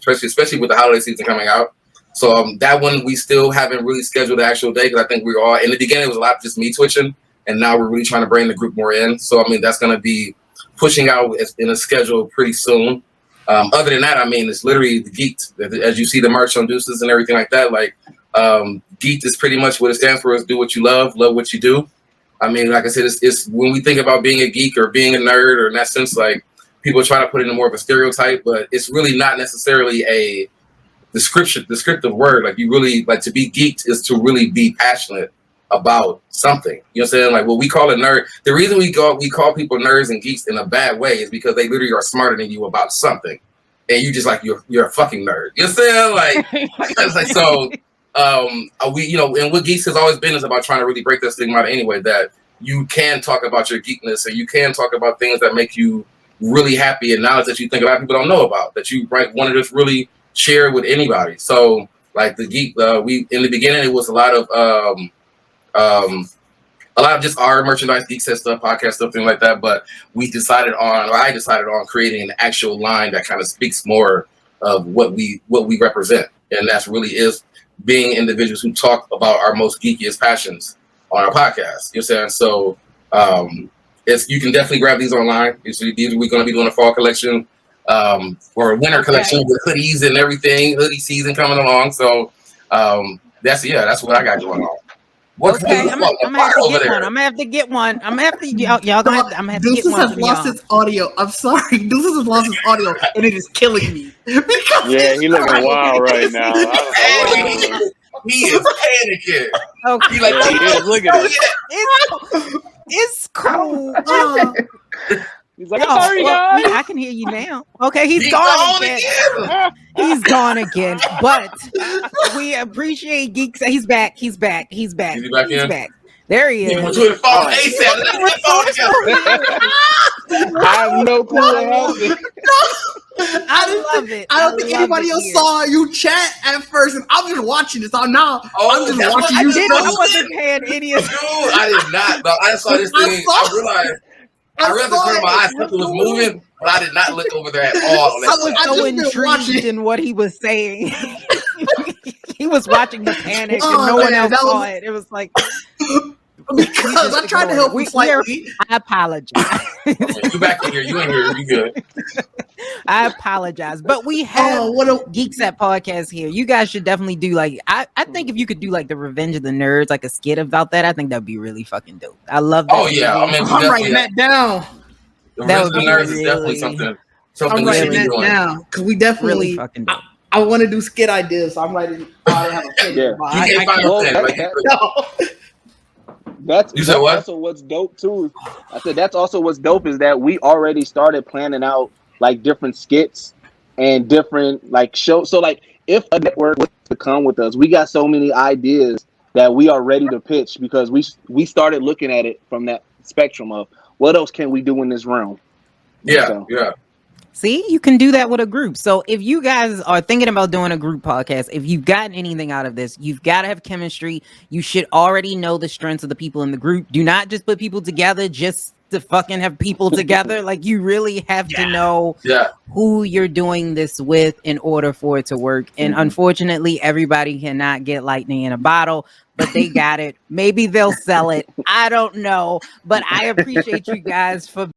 especially with the holiday season coming out. So that one, we still haven't really scheduled the actual day because I think we're all, in the beginning, it was a lot just me twitching, and now we're really trying to bring the group more in. So, that's going to be pushing out in a schedule pretty soon. Other than that, it's literally the Geeked. As you see the merch on Deuces and everything like that, Geeked is pretty much what it stands for, is do what you love what you do. Like I said, it's when we think about being a geek or being a nerd, or in that sense, people try to put it in more of a stereotype, but it's really not necessarily a descriptive word. You really, to be geeked is to really be passionate about something. You know what I'm saying? What we call a nerd, the reason we call people nerds and geeks in a bad way is because they literally are smarter than you about something. And you just you're a fucking nerd. You know what I'm saying? It's so and what Geeks has always been is about trying to really break that stigma out anyway, that you can talk about your geekness and you can talk about things that make you really happy and knowledge that you think a lot of people don't know about, that you want to just really share with anybody. So Like the geek, we in the beginning it was a lot of just our merchandise, Geekset stuff, podcast stuff, things like that. But I decided on creating an actual line that kind of speaks more of what we represent, and that's really is being individuals who talk about our most geekiest passions on our podcast. You know what I'm saying? So you can definitely grab these online. These we're going to be doing a fall collection or a winter collection with hoodies and everything. Hoodie season coming along. So that's what I got going on. Okay, I'm gonna have to get one. I'm gonna have to get one. I'm gonna have to y'all gonna have, I'm gonna have to get one. Deuces has lost his audio. I'm sorry. Deuces has lost his audio, and it is killing me. Yeah, he looking wild right now. He is panicking. Okay, He is. Look at it. It's cool. He's like, I'm sorry, guys. I can hear you now. Okay, he's gone again. He's gone again. But we appreciate Geeks. He's back. He's back. He's back. Is he back in? Back. There he is. I have no clue what happened. I love it. I don't think anybody else saw you chat at first, and I'm just watching this. I'm just watching you. I wasn't paying any of I did not. But I saw this thing. I realized the corner of my eye thought it was moving, but I did not look over there at all. I was so intrigued in what he was saying. He was watching the panic, and no one else saw it. It was like because I tried to help you slightly. I apologize. You back in here? You in here? You good? I apologize, but we have Geekset podcast here. You guys should definitely do like I think if you could do like the Revenge of the Nerds, like a skit about that, I think that'd be really fucking dope. I love that. Oh yeah, I'm writing that down. The Revenge of the Nerds is definitely something. I'm writing that down because we definitely really fucking dope. I want to do skit ideas, so I'm writing. I have a pen. That's also what's dope too. I said that's also what's dope is that we already started planning out like different skits and different like shows. So like if a network was to come with us, we got so many ideas that we are ready to pitch because we started looking at it from that spectrum of what else can we do in this realm. Yeah. See, you can do that with a group. So if you guys are thinking about doing a group podcast, if you've gotten anything out of this, you've got to have chemistry. You should already know the strengths of the people in the group. Do not just put people together just to fucking have people together. Like you really have to know who you're doing this with in order for it to work. And unfortunately, everybody cannot get lightning in a bottle, but they got it. Maybe they'll sell it. I don't know, but I appreciate you guys for